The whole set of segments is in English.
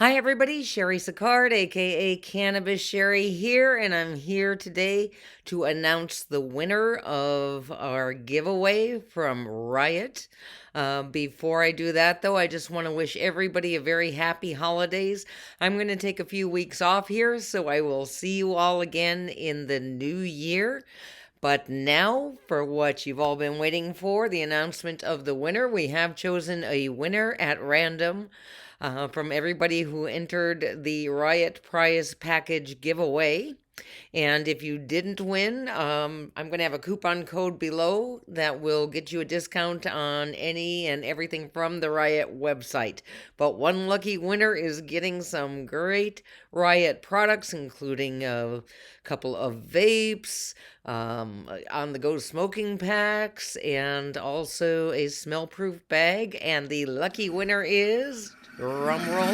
Hi, everybody. Sherry Sicard, aka Cannabis Sherry, here, and I'm here today to announce the winner of our giveaway from RYOT. Before I do that, though, I just want to wish everybody a very happy holidays. I'm going to take a few weeks off here, so I will see you all again in the new year. But now, for what you've all been waiting for, the announcement of the winner. We have chosen a winner at random from everybody who entered the RYOT Prize Package giveaway. And if you didn't win, I'm going to have a coupon code below that will get you a discount on any and everything from the RYOT website. But one lucky winner is getting some great RYOT products, including a couple of vapes, on the go smoking packs, and also a smell proof bag. And the lucky winner is, drum roll,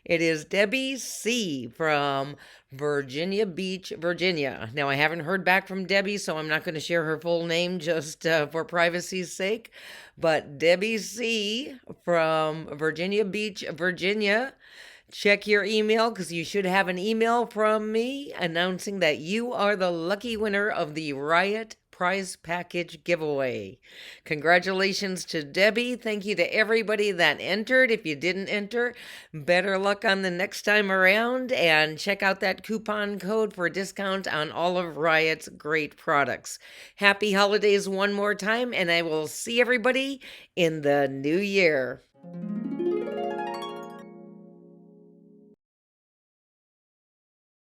it is Debbie C. from Virginia Beach, Virginia. Now, I haven't heard back from Debbie, so I'm not going to share her full name just for privacy's sake. But Debbie C. from Virginia Beach, Virginia, check your email because you should have an email from me announcing that you are the lucky winner of the RYOT Prize Package giveaway. Congratulations to Debbie. Thank you to everybody that entered. If you didn't enter, better luck on the next time around, and check out that coupon code for a discount on all of RYOT's great products. Happy holidays one more time, and I will see everybody in the new year.